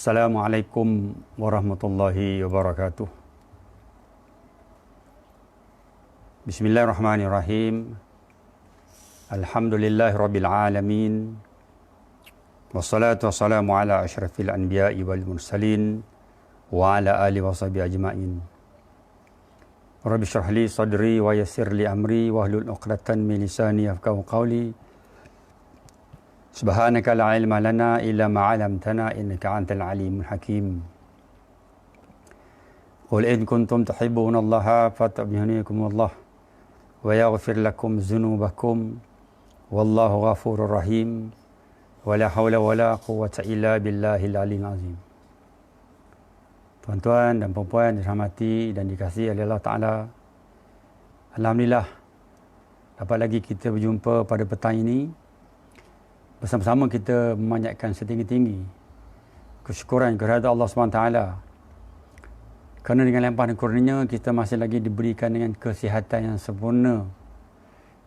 Assalamualaikum warahmatullahi wabarakatuh. Bismillahirrahmanirrahim. Alhamdulillahi rabbil alamin. Wassalatu wassalamu ala asyrafil anbiya'i wal mursalin wa ala alihi wa sahbihi ajma'in. Rabbi shrah li sadri wa yassir li amri wahlul 'uqdatan min lisani yafqahu qawli. Subhanaka la ilma lana illa ma 'allamtana innaka antal alimul hakim. Qul in kuntum tuhibbuna Allaha fattabi'unikumullah wa yaghfir lakum dzunubakum wallahu ghafurur rahim. Wala haula wala quwwata illa billahil aliyyil azim. Tuan-tuan dan puan-puan dirahmati dan dikasihi oleh Allah Taala. Alhamdulillah dapat lagi kita berjumpa pada petang ini. Bersama-sama kita memanjatkan setinggi-tinggi kesyukuran kepada Allah SWT. Kerana dengan limpahan kurnianya kita masih lagi diberikan dengan kesihatan yang sempurna,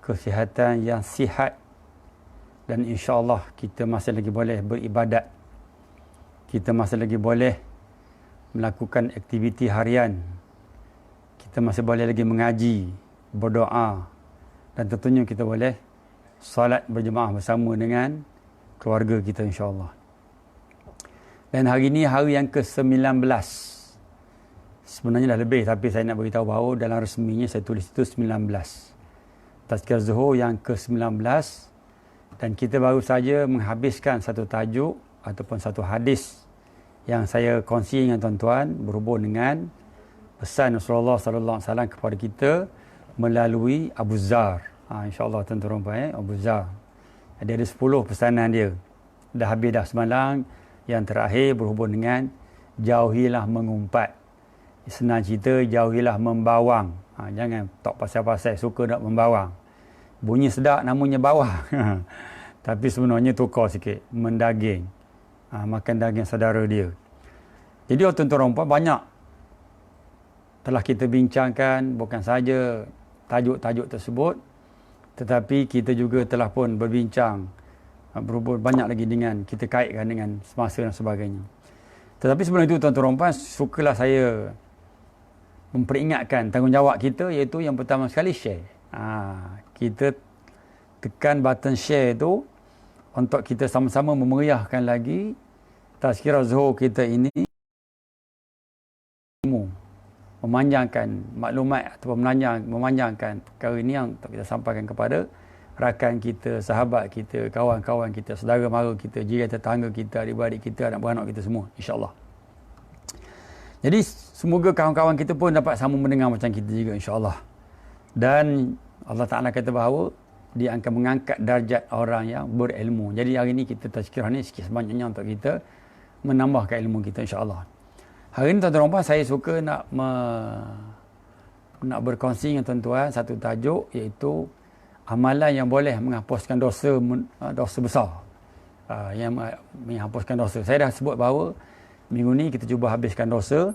kesihatan yang sihat, dan insya-Allah kita masih lagi boleh beribadat. Kita masih lagi boleh melakukan aktiviti harian. Kita masih boleh lagi mengaji, berdoa, dan tentunya kita boleh salat berjemaah bersama dengan keluarga kita insya-Allah. Dan hari ini hari yang ke-19. Sebenarnya dah lebih, tapi saya nak beritahu bahawa dalam resminya saya tulis itu 19. Tazkirah Zuhur yang ke-19, dan kita baru saja menghabiskan satu tajuk ataupun satu hadis yang saya kongsi dengan tuan-tuan berhubung dengan pesan Rasulullah sallallahu alaihi wasallam kepada kita melalui Abu Dzar. InsyaAllah tuan-tuan Abu Dzar. Ada 10 pesanan dia. Dah habis dah semalam. Yang terakhir berhubung dengan jauhilah mengumpat. Senang cerita, jauhilah membawang. Jangan tak pasal-pasal suka nak membawang. Bunyi sedap namanya bawang. Tapi sebenarnya tukar sikit. Mendaging. Makan daging saudara dia. Jadi tuan-tuan banyak telah kita bincangkan, bukan saja tajuk-tajuk tersebut, tetapi kita juga telah pun berbincang berhubung banyak lagi dengan kita kaitkan dengan semasa dan sebagainya. Tetapi sebelum itu tuan-tuan puan, sukalah saya memperingatkan tanggungjawab kita, iaitu yang pertama sekali share. Kita tekan button share itu untuk kita sama-sama memeriahkan lagi Tazkirah Zuhur kita ini, memanjangkan maklumat ataupun memanjangkan perkara ini yang kita sampaikan kepada rakan kita, sahabat kita, kawan-kawan kita, saudara mara kita, jiran tetangga kita, adik-beradik kita, anak beranak kita semua, insya-Allah. Jadi semoga kawan-kawan kita pun dapat sama mendengar macam kita juga, insya-Allah. Dan Allah Taala kata bahawa dia akan mengangkat darjat orang yang berilmu. Jadi hari ini kita tazkirah ni sikit sebanyaknya untuk kita menambahkan ilmu kita, insya-Allah. Hari ini tuan-tuan puan, saya suka nak berkongsi dengan tuan-tuan satu tajuk, iaitu amalan yang boleh menghapuskan dosa besar. Yang menghapuskan dosa. Saya dah sebut bahawa minggu ni kita cuba habiskan dosa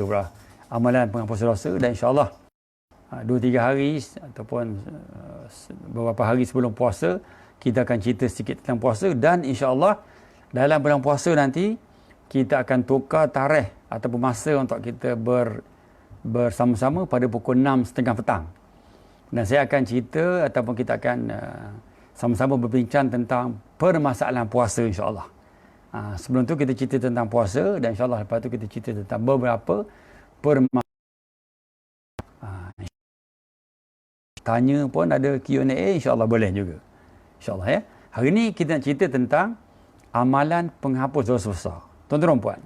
pula. Amalan penghapus dosa, dan insya-Allah 2-3 hari ataupun beberapa hari sebelum puasa kita akan cerita sedikit tentang puasa, dan insya-Allah dalam bulan puasa nanti kita akan tukar tarikh ataupun masa untuk kita bersama-sama pada pukul 6.30 petang. Dan saya akan cerita ataupun kita akan sama-sama berbincang tentang permasalahan puasa, insya-Allah. Sebelum tu kita cerita tentang puasa, dan insya-Allah lepas tu kita cerita tentang beberapa permasalahan. Tanya pun ada Q&A, insya-Allah boleh juga. Insya-Allah ya. Hari ni kita nak cerita tentang amalan penghapus dosa besar. Tuan-tuan puan,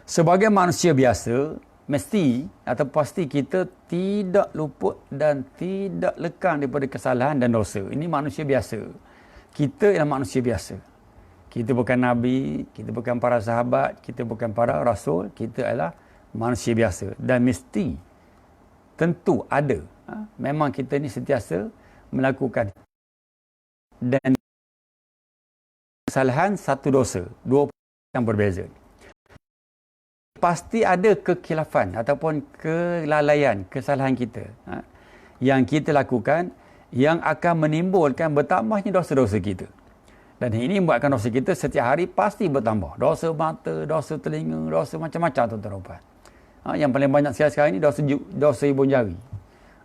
sebagai manusia biasa, mesti atau pasti kita tidak luput dan tidak lekang daripada kesalahan dan dosa. Ini manusia biasa. Kita ialah manusia biasa. Kita bukan Nabi, kita bukan para sahabat, kita bukan para rasul, kita adalah manusia biasa. Dan mesti, tentu ada. Memang kita ni sentiasa melakukan. Dan kesalahan satu dosa, dua yang berbeza. Pasti ada kekhilafan ataupun kelalaian, kesalahan kita yang kita lakukan, yang akan menimbulkan bertambahnya dosa-dosa kita. Dan ini membuatkan dosa kita setiap hari pasti bertambah. Dosa mata, dosa telinga, dosa macam-macam tuan-tuan dan puan. Yang paling banyak sekarang ini dosa hujung jari.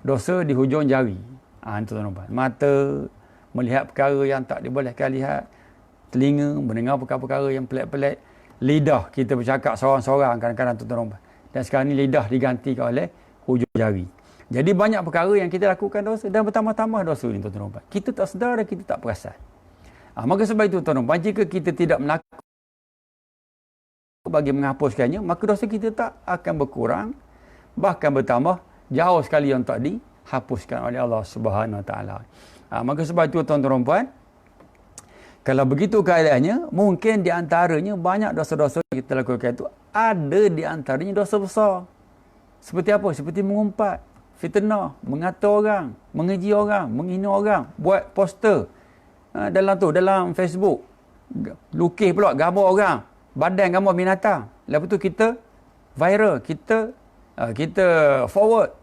Dosa di hujung jari. Tuan-tuan dan puan. Mata, melihat perkara yang tak dibolehkan lihat. Telinga, mendengar perkara-perkara yang pelik-pelik. Lidah, kita bercakap seorang-seorang kadang-kadang tuan-tuan dan puan. Dan sekarang ini lidah digantikan oleh hujung jari. Jadi banyak perkara yang kita lakukan dosa dan bertambah-tambah dosa ini tuan-tuan dan puan. Kita tak sedar dan kita tak perasan. Maka sebab itu tuan-tuan, jika kita tidak melakukan bagi menghapuskannya, maka dosa kita tak akan berkurang, bahkan bertambah jauh sekali yang tak dihapuskan oleh Allah Subhanahu Wa Taala. Maka sebab itu tuan-tuan puan, kalau begitu keadaannya, mungkin di antaranya banyak dosa-dosa yang kita lakukan itu ada di antaranya dosa besar. Seperti apa? Seperti mengumpat, fitnah, mengata orang, mengeji orang, menghina orang, buat poster dalam Facebook, lukis pula gambar orang, badan gambar binatang, lepas tu kita viral, kita forward.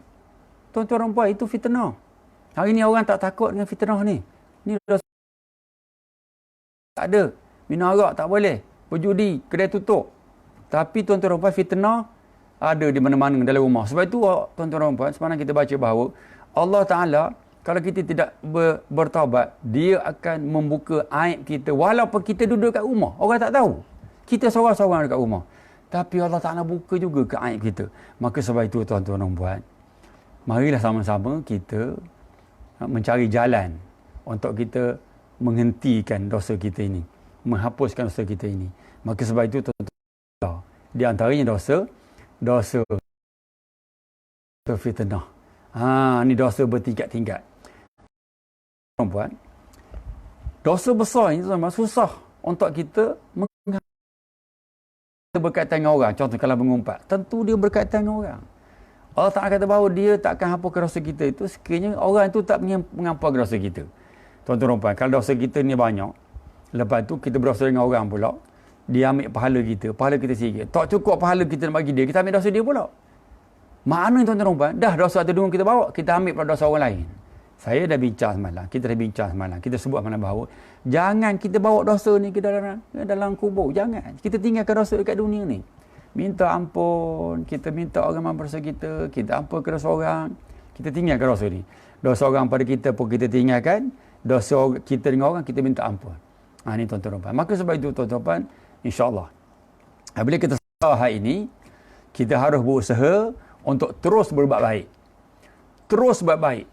Tuan-tuan dan puan, itu fitnah. Hari ni orang tak takut dengan fitnah ni. Ni tak ada. Minum arak tak boleh, berjudi, kedai tutup. Tapi tuan-tuan dan puan, fitnah ada di mana-mana dalam rumah. Sebab itu tuan-tuan dan puan, sebenarnya kita baca bahawa Allah Ta'ala, kalau kita tidak bertaubat, dia akan membuka aib kita. Walaupun kita duduk kat rumah, orang tak tahu. Kita seorang-seorang dekat rumah. Tapi Allah Ta'ala buka juga ke aib kita. Maka sebab itu tuan-tuan dan puan, marilah sama-sama kita mencari jalan untuk kita menghentikan dosa kita ini. Menghapuskan dosa kita ini. Maka sebab itu tuan-tuan, di antaranya dosa fitnah. Ini dosa bertingkat-tingkat. Perempuan, dosa besar ini susah untuk kita berkaitan dengan orang. Contoh kalau mengumpat, tentu dia berkaitan dengan orang. Allah Ta'ala kata bahawa dia tak akan hapuskan dosa kita itu sekiranya orang itu tak mengampunkan dosa kita. Tuan-tuan dan puan, kalau dosa kita ni banyak, lepas tu kita berdosa dengan orang pula, dia ambil pahala kita sikit. Tak cukup pahala kita nak bagi dia, kita ambil dosa dia pula. Mana tuan-tuan dan puan, dah dosa terdungung kita bawa, kita ambil pula dosa orang lain. Saya dah bincang semalam, kita sebut semalam bahawa jangan kita bawa dosa ni ke dalam kubur, jangan. Kita tinggalkan dosa dekat dunia ni. Minta ampun, kita minta orang maafkan dosa kita ampun ke dosa orang, kita tinggalkan dosa ni. Dosa orang pada kita pun kita tinggalkan, dosa kita dengan orang kita minta ampun. Ini tuan-tuan dan puan. Maka sebab itu tuan-tuan dan puan, insya-Allah, bila kita sedar hari ini, kita harus berusaha untuk terus berbuat baik. Terus buat baik.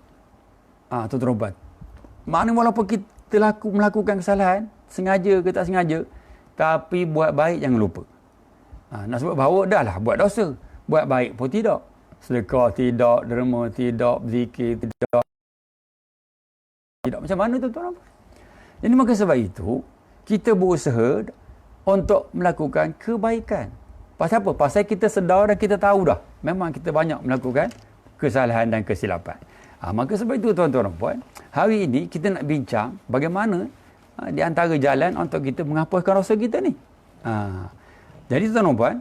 Tuan-tuan dan puan. Maknanya walaupun kita melakukan kesalahan, sengaja ke tak sengaja, tapi buat baik jangan lupa. Nak sebut bahawa dah lah buat dosa, buat baik pun tidak. Sedekah tidak, derma tidak, zikir tidak. Macam mana tuan-tuan dan puan? Jadi maka sebab itu, kita berusaha untuk melakukan kebaikan. Pasal apa? Pasal kita sedar dan kita tahu dah. Memang kita banyak melakukan kesalahan dan kesilapan. Maka sebab itu tuan-tuan dan puan, hari ini kita nak bincang bagaimana di antara jalan untuk kita menghapuskan dosa kita ni. Jadi tuan-tuan dan puan,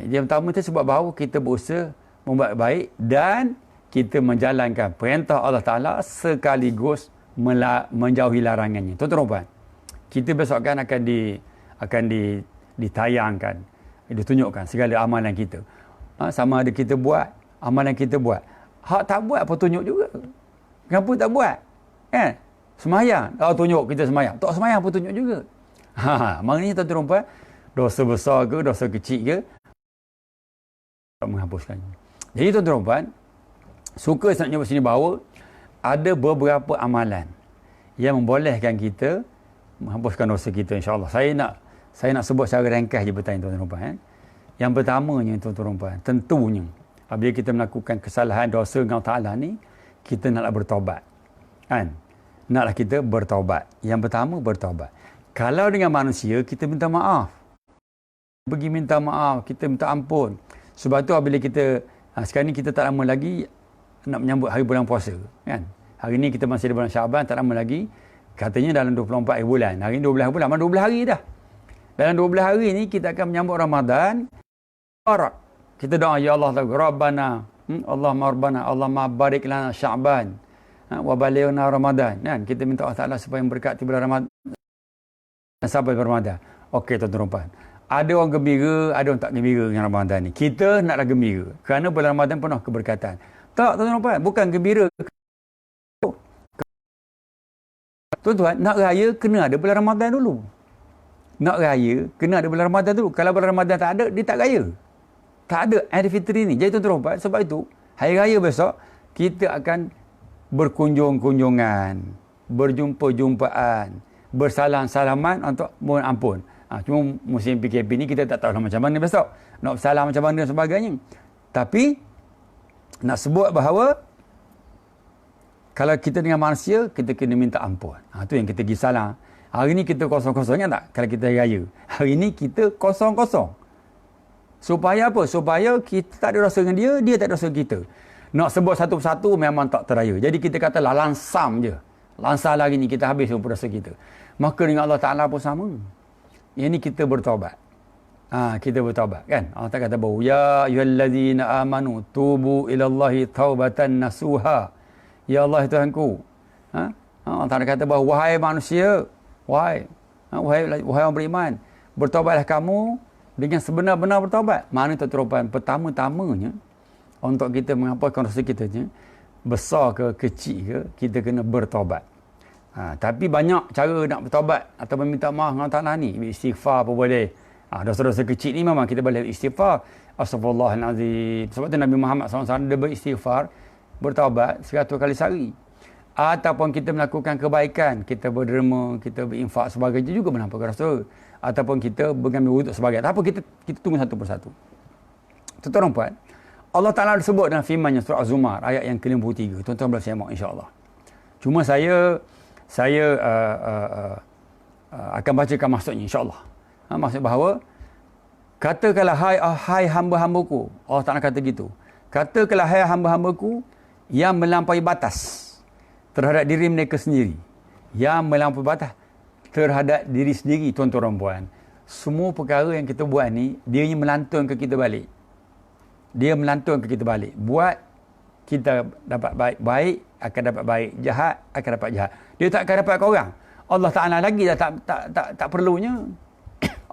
yang pertama kita sebut bahawa kita berusaha membuat baik dan kita menjalankan perintah Allah Ta'ala sekaligus menjauhi larangannya. Tuan-tuan dan puan, kita besok kan akan ditayangkan, ditunjukkan segala amalan kita. Sama ada kita buat, amalan kita buat. Hak tak buat apa tunjuk juga. Kenapa tak buat? Kan? Semayang. Tunjuk kita semayang. Tak semayang pun tunjuk juga. Maknanya tuan-tuan dan puan, dosa besar ke, dosa kecil ke, tak menghapuskannya. Jadi tuan-tuan dan puan, suka saya nak nyebut sini bahawa ada beberapa amalan yang membolehkan kita menghapuskan dosa kita, insya-Allah. Saya nak sebut secara ringkas je bertanya tuan-tuan dan puan. Yang pertamanya tuan-tuan dan puan, tentunya apabila kita melakukan kesalahan dosa dengan Allah Ta'ala ni, kita naklah bertaubat. Kan? Naklah kita bertaubat. Yang pertama, bertaubat. Kalau dengan manusia, kita minta maaf. Pergi minta maaf, kita minta ampun. Sebab tu apabila kita, sekarang ni kita tak lama lagi nak menyambut hari bulan puasa. Kan? Hari ni kita masih di bulan Syaban, tak lama lagi. Katanya dalam 24 hari bulan. Hari ni 12 bulan, mana 12 hari dah. Dalam 12 hari ni kita akan menyambut Ramadan. Kita doa, ya Allah, Rabbana, Allahumma Rabbana, Allahumma barik lana Sya'ban, wa balighna Ramadan. Kan? Kita minta Allah Ta'ala supaya memberkati bulan Ramadan. sampai Ramadan. Okey tuan-tuan dan puan. Ada orang gembira, ada orang tak gembira dengan Ramadan ni. Kita naklah gembira. Kerana bulan Ramadan penuh keberkatan. Tak tuan-tuan dan puan, bukan gembira. Tuan-tuan, nak raya kena ada bulan Ramadan dulu. Nak raya kena ada bulan Ramadan dulu. Kalau bulan Ramadan tak ada, dia tak raya. Tak ada Aidilfitri ni. Jadi tuan-tuan dan puan, sebab itu hari raya besok kita akan berkunjung-kunjungan, berjumpa-jumpaan, bersalam-salaman untuk mohon ampun. Cuma musim PKP ni kita tak tahu macam mana besok. Nak bersalam macam mana dan sebagainya. Tapi nak sebut bahawa kalau kita dengan manusia, kita kena minta ampun. Itu yang kita pergi salam. Hari ni kita kosong-kosong, ingat tak? Kalau kita raya. Hari ni kita kosong-kosong. Supaya apa? Supaya kita tak ada rasa dengan dia, dia tak ada rasa dengan kita. Nak sebut satu persatu memang tak teraya. Jadi kita katalah lansam je. Lansam hari ni kita habis semua rasa kita. Maka dengan Allah Ta'ala pun sama. Yang ni kita bertaubat. Kita bertaubat kan. Allah Ta'ala kata bahawa ya ayyuhallazina amanu tubu ilallahi taubatan nasuha. Ya Allah Tuhanku. Allah Ta'ala kata bahawa wahai manusia, wahai orang beriman, bertaubatlah kamu dengan sebenar-benar bertaubat. Mana tuan-tuan, pertama-tamanya untuk kita mengampaukan dosa kita ni, besar ke kecil ke, kita kena bertaubat. Tapi banyak cara nak bertaubat atau meminta maaf dengan Allah Ta'ala ni. Istighfar pun boleh. Dosa-dosa kecil ni memang kita boleh istighfar. Astaghfirullahalazim. Sebab tu Nabi Muhammad SAW dia beristighfar, bertaubat 100 kali sehari. Ataupun kita melakukan kebaikan, kita berderma, kita berinfak sebagainya juga menamparkan dosa. Ataupun kita mengambil wuduk sebagainya. Tak apa, kita tunggu satu persatu. Tuan-tuan puan, Allah Ta'ala disebut dalam firman-Nya surah Az-Zumar ayat yang ke-53. Tuan-tuan boleh simak insya-Allah. Cuma saya akan bacakan maksudnya insya-Allah. Maksud bahawa katakanlah hai hamba-hambaku. Allah Ta'ala kata gitu. Katakanlah hai hamba-hambaku yang melampaui batas terhadap diri mereka sendiri. Yang melampaui batas terhadap diri sendiri, tuan-tuan dan puan. Semua perkara yang kita buat ni, dia melantun ke kita balik. Dia melantun ke kita balik. Buat kita dapat baik, akan dapat baik. Jahat, akan dapat jahat. Dia tak akan dapat ke orang. Allah Ta'ala lagi dah tak perlunya.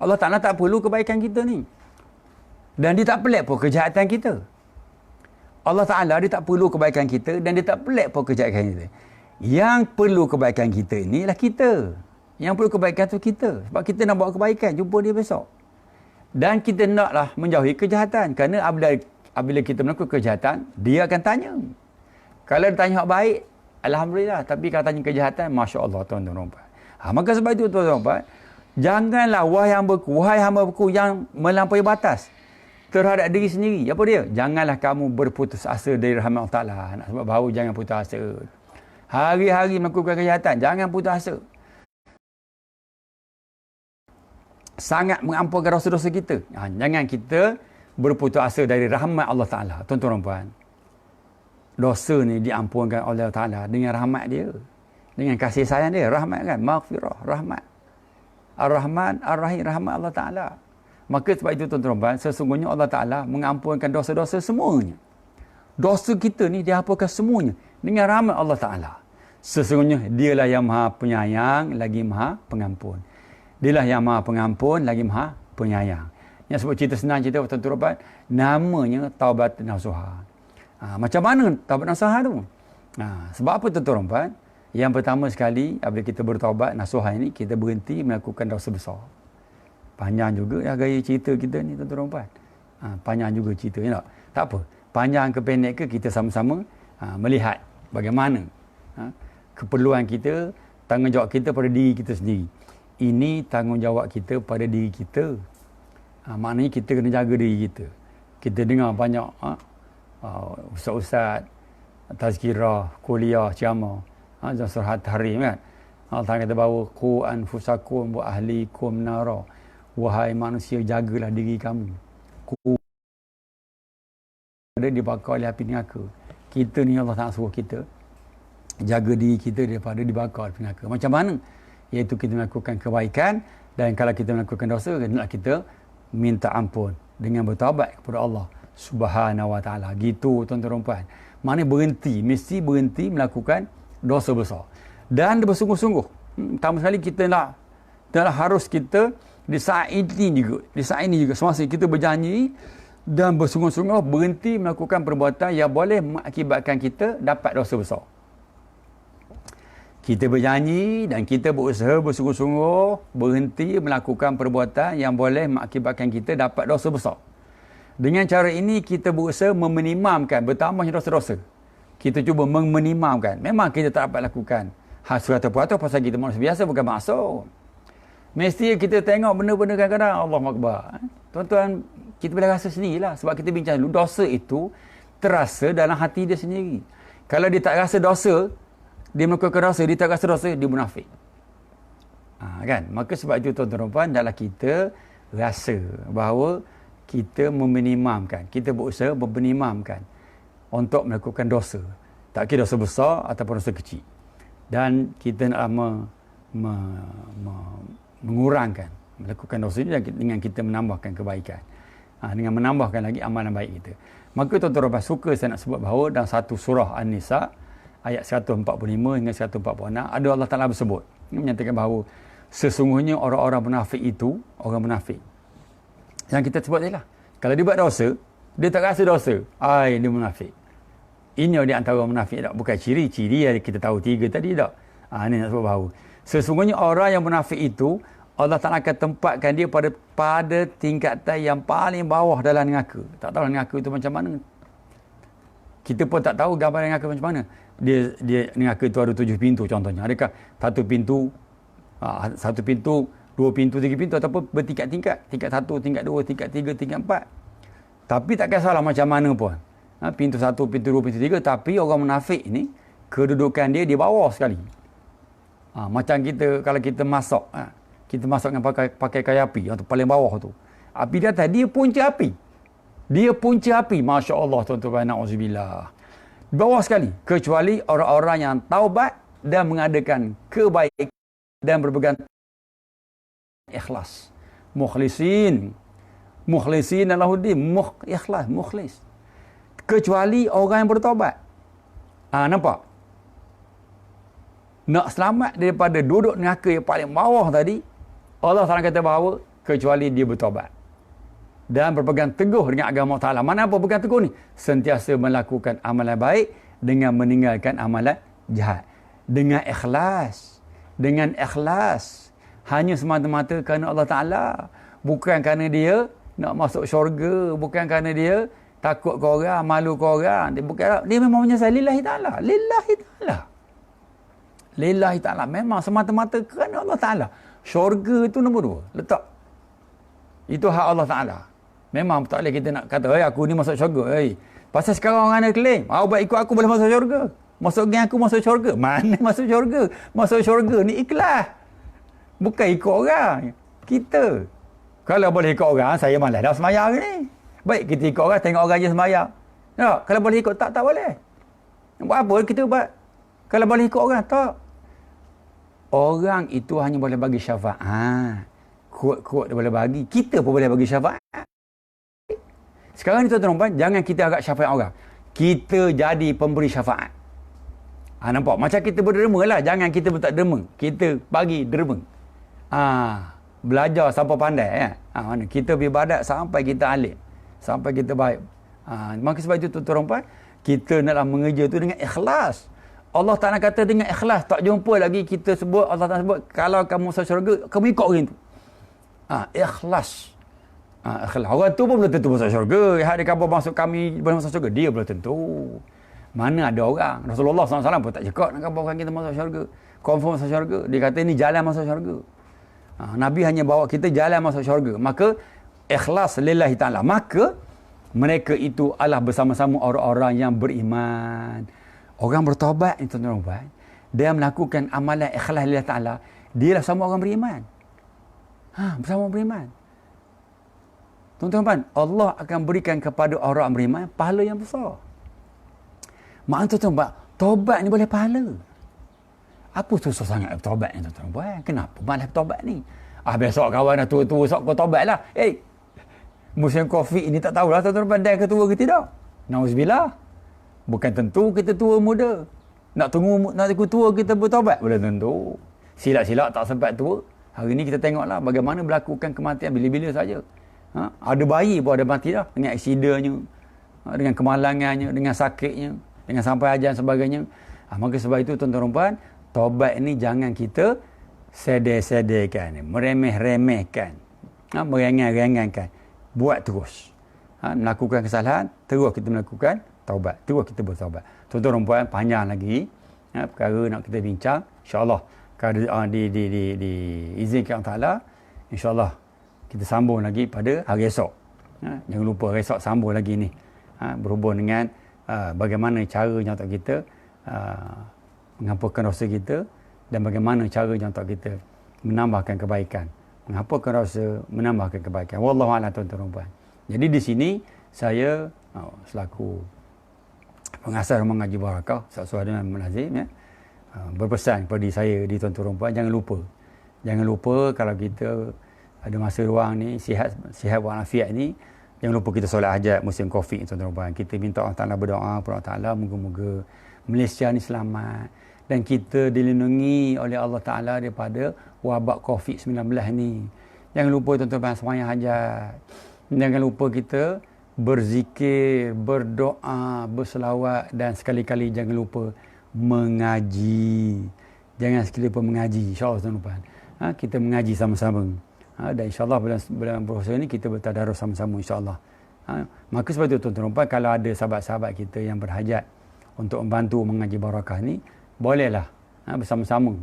Allah Ta'ala tak perlu kebaikan kita ni. Dan dia tak pelik pun kejahatan kita. Allah Ta'ala dia tak perlu kebaikan kita dan dia tak pelik pun kejahatan kita. Yang perlu kebaikan kita ni ialah kita. Yang perlu kebaikan tu kita. Sebab kita nak buat kebaikan, jumpa dia besok. Dan kita naklah menjauhi kejahatan. Kerana apabila kita melakukan kejahatan, dia akan tanya. Kalau dia tanya hak baik, alhamdulillah. Tapi kalau tanya kejahatan, masya-Allah tuan-tuan. Maka sebab itu tuan-tuan, janganlah wahai hamba-ku yang melampaui batas terhadap diri sendiri. Apa dia? Janganlah kamu berputus asa dari rahmat Allah Ta'ala. Nak sebab bahawa jangan putus asa. Hari-hari melakukan kejahatan, jangan putus asa. Sangat mengampunkan dosa-dosa kita. Jangan kita berputus asa dari rahmat Allah Ta'ala. Tuan-tuan dan puan. Dosa ni diampunkan oleh Allah Ta'ala dengan rahmat dia. Dengan kasih sayang dia. Rahmat kan? Maghfirah. Rahmat. Ar-Rahman, Ar-Rahim. Rahmat Allah Ta'ala. Maka sebab itu tuan-tuan dan puan, sesungguhnya Allah Ta'ala mengampunkan dosa-dosa semuanya. Dosa kita ni dihapuskan semuanya dengan rahmat Allah Ta'ala. Sesungguhnya dialah yang maha penyayang lagi maha pengampun. Dialah yang maha pengampun lagi maha penyayang. Yang sebut cerita senang cerita tuan-tuan dan puan, namanya taubat nasuha. Macam mana taubat nasuha tu? Sebab apa tuan-tuan dan puan? Yang pertama sekali, apabila kita bertaubat nasuha ini, kita berhenti melakukan dosa besar. Panjang juga ya gaya cerita kita ni tuan-tuan dan puan. Panjang juga cerita, ya tak? Tak apa. Panjang ke pendek ke, kita sama-sama melihat bagaimana keperluan kita, tanggungjawab kita pada diri kita sendiri. Ini tanggungjawab kita pada diri kita. Maknanya kita kena jaga diri kita. Kita dengar banyak ustaz-ustaz, tazkirah, kuliah, ceramah, surah At-Tahrim kan. Allah kata bahawa qu anfusakum wa ahlikum nara. Wahai manusia, jagalah diri kamu. Ada dibakar oleh api neraka. Kita ni Allah tak suruh kita jaga diri kita daripada dibakar api neraka. Macam mana? Iaitu kita melakukan kebaikan, dan kalau kita melakukan dosa, hendaklah kita minta ampun dengan bertaubat kepada Allah Subhanahu wa Ta'ala. Gitu tuan-tuan dan puan. Mana mesti berhenti melakukan dosa besar. Dan bersungguh-sungguh. Pertama sekali kita nak Dan harus kita di saat ini juga semasa kita berjanji dan bersungguh-sungguh berhenti melakukan perbuatan yang boleh mengakibatkan kita dapat dosa besar. Kita berjanji dan kita berusaha bersungguh-sungguh berhenti melakukan perbuatan yang boleh mengakibatkan kita dapat dosa besar. Dengan cara ini kita berusaha meminimumkan bertambahnya dosa-dosa. Kita cuba meminimumkan. Memang kita tak dapat lakukan hal 100% pasal kita manusia biasa, bukan maksud. Mesti kita tengok benda-benda kadang-kadang Allahu Akbar. Tuan-tuan, kita boleh rasa sendirilah. Sebab kita bincang dulu, dosa itu terasa dalam hati dia sendiri. Kalau dia tak rasa dosa, dia melakukan dosa, dia tak rasa dosa, dia munafik. Kan? Maka sebab itu tuan-tuan, adalah kita rasa bahawa kita meminimumkan, kita berusaha meminimumkan untuk melakukan dosa. Tak kira dosa besar ataupun dosa kecil. Dan kita nak mengurangkan melakukan dosa ini dengan kita menambahkan kebaikan, dengan menambahkan lagi amalan baik kita. Maka tuan-tuan suka saya nak sebut bahawa dalam satu surah An-Nisa ayat 145 hingga 146 ada Allah Ta'ala bersebut, ini menyatakan bahawa sesungguhnya orang-orang munafik itu orang munafik yang kita sebut tadi lah, kalau dia buat dosa dia tak rasa dosa, dia munafik. Ini di antara munafik tak, bukan ciri-ciri yang kita tahu 3 tadi tak. Ini nak sebut bahawa sesungguhnya orang yang munafik itu Allah Ta'ala akan tempatkan dia pada tingkatan yang paling bawah dalam neraka. Tak tahu neraka itu macam mana. Kita pun tak tahu gambaran neraka macam mana. Dia neraka itu ada 7 pintu contohnya. Adakah satu pintu, 2 pintu, 3 pintu ataupun bertingkat-tingkat. Tingkat 1, tingkat 2, tingkat 3, tingkat 4. Tapi tak kisahlah macam mana pun. Pintu 1, pintu 2, pintu 3. Tapi orang munafik ni, kedudukan dia di bawah sekali. Macam kita, kalau kita masak. Kita masak dengan pakai kayu api. Yang tu paling bawah tu. Api di atas, dia punca api. Dia punca api. Masya Allah tuan-tuan, na'udzubillah. Bawah sekali. Kecuali orang-orang yang taubat dan mengadakan kebaikan dan berpegang ikhlas. Mukhlisin Allahuddin. Ikhlas, mukhlis. Kecuali orang yang bertaubat. Nampak? Nak selamat daripada duduk neraka yang paling bawah tadi, Allah Ta'ala kata bahawa kecuali dia bertaubat dan berpegang teguh dengan agama Ta'ala. Mana apa berpegang teguh ni? Sentiasa melakukan amalan baik dengan meninggalkan amalan jahat. Dengan ikhlas. Hanya semata-mata kerana Allah Ta'ala. Bukan kerana dia nak masuk syurga. Bukan kerana dia takut ke orang, malu ke orang. Dia memang menyesal lillahi ta'ala. Lillahi ta'ala. Memang semata-mata kerana Allah Ta'ala. Syurga itu nombor 2. Letak. Itu hak Allah Ta'ala. Memang tak boleh kita nak kata, aku ni masuk syurga. Pasal sekarang orang nak claim, baik ikut aku boleh masuk syurga. Masuk geng aku masuk syurga. Mana masuk syurga? Masuk syurga ni ikhlas. Bukan ikut orang. Kita. Kalau boleh ikut orang, saya malas dah semayang ni. Baik kita ikut orang, tengok orang je semayang. Kalau boleh ikut, tak boleh. Buat apa kita buat? Kalau boleh ikut orang, tak. Orang itu hanya boleh bagi syafaat. Kuat-kuat dia boleh bagi. Kita pun boleh bagi syafaat. Sekarang ni tuan-tuan, jangan kita agak syafaat orang. Kita jadi pemberi syafaat. Nampak? Macam kita berderma lah. Jangan kita pun tak derma. Kita bagi derma. Belajar sampai pandai. Mana? Kita beribadat sampai kita alim. Sampai kita baik. Maka sebab itu tuan-tuan, kita naklah mengerja tu dengan ikhlas. Allah Ta'ala kata dengan ikhlas. Tak jumpa lagi kita sebut, Allah Ta'ala sebut, kalau kamu masuk syurga, kamu ikut orang tu. Ikhlas. Ikhlas. Orang tu pun belum tentu masuk syurga. Yang ada khabar masuk kami, boleh masuk syurga. Dia belum tentu. Mana ada orang. Rasulullah SAW pun tak cakap nak khabarkan kita masuk syurga. Confirm masuk syurga. Dia kata ini jalan masuk syurga. Nabi hanya bawa kita jalan masuk syurga. Maka, ikhlas lillahi ta'ala. Maka, mereka itu adalah bersama-sama orang-orang yang beriman. Orang bertaubat ni tuan-tuan, dia melakukan amalan ikhlas lillahi ta'ala, dia lah sama orang beriman. Bersama beriman. Tuan-tuan, Allah akan berikan kepada orang beriman pahala yang besar. Maksud tuan-tuan, taubat ni boleh pahala. Apa susah sangat bertaubat ni tuan-tuan? Kenapa malas bertaubat ni? Besok kawan dah tua-tua, sok kau taubat lah. Musim COVID ni tak tahulah tuan-tuan pandai ke tua ke tidak. Nauzubillah. Bukan tentu kita tua muda. Nak tunggu tua kita bertaubat? Boleh tentu. Silap-silap tak sempat tua. Hari ni kita tengoklah bagaimana berlakukan kematian bila-bila saja. Ada bayi pun ada mati dah dengan aksidennya, dengan kemalangannya, dengan sakitnya, dengan sampai ajan sebagainya. Maka sebab itu tuan-tuan dan puan, taubat ni jangan kita sedih-sedihkan, meremeh-remehkan, meringan-ringankan. Buat terus. Melakukan kesalahan, terus kita melakukan taubat, terus kita bertaubat. Tuan-tuan dan puan, panjang lagi perkara nak kita bincang. InsyaAllah kalau diizinkan Allah Ta'ala, InsyaAllah kita sambung lagi pada hari esok. Jangan lupa hari esok sambung lagi ni. Berhubung dengan bagaimana caranya untuk kita mengampunkan dosa kita dan bagaimana caranya untuk kita menambahkan kebaikan. Mengampunkan dosa, menambahkan kebaikan. Wallahu a'lam tuan-tuan dan puan. Jadi di sini saya selaku pengasas rumah ngaji Barakah, Ustaz Adnan Nazim, berpesan kepada saya di tuan-tuan dan puan, jangan lupa kalau kita ada masa ruang ni, sihat walafiat ni, jangan lupa kita solat hajat musim Covid tuan-tuan dan puan. Kita minta Allah Ta'ala berdoa kepada Allah Ta'ala moga-moga Malaysia ni selamat dan kita dilindungi oleh Allah Ta'ala daripada wabak Covid-19 ni. Jangan lupa tuan-tuan sembahyang hajat. Jangan lupa kita berzikir, berdoa, berselawat dan sekali-kali jangan lupa mengaji. Jangan sekali lupa mengaji, insya-Allah tuan-tuan. Kita mengaji sama-sama. Dan insya-Allah bulan puasa ni kita bertadarus sama-sama insya-Allah. Maka sebab itu tuan-tuan, kalau ada sahabat-sahabat kita yang berhajat untuk membantu mengaji Barakah ni, bolehlah bersama-sama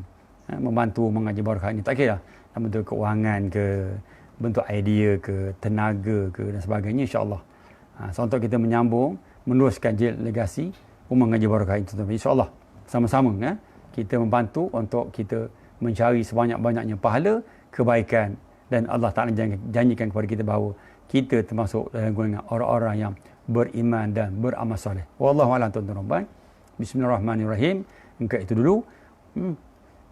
membantu mengaji Barakah ni. Tak kira dalam bentuk keuangan ke, bentuk idea ke, tenaga ke dan sebagainya, insya-Allah. So, untuk kita menyambung, meneruskan legasi Rumah Ngaji Barakah itu, insya-Allah sama-sama kita membantu untuk kita mencari sebanyak-banyaknya pahala kebaikan, dan Allah Ta'ala janjikan kepada kita bahawa kita termasuk dalam golongan orang-orang yang beriman dan beramal soleh. Wallahu a'lam tuan-tuan. Bismillahirrahmanirrahim. Engkau itu dulu.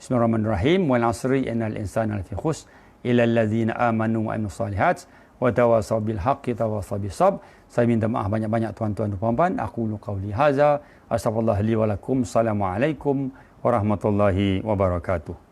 Bismillahirrahmanirrahim. Wal 'asri innal insana lafi khusr illa allazina amanu wa amilus solihat wa tawasaw bil haqqi tawasaw bis sabr. Saya minta maaf banyak-banyak tuan-tuan dan puan-puan. Aqulu qawli hadza, astaghfirullah li wa lakum. Assalamualaikum warahmatullahi wabarakatuh.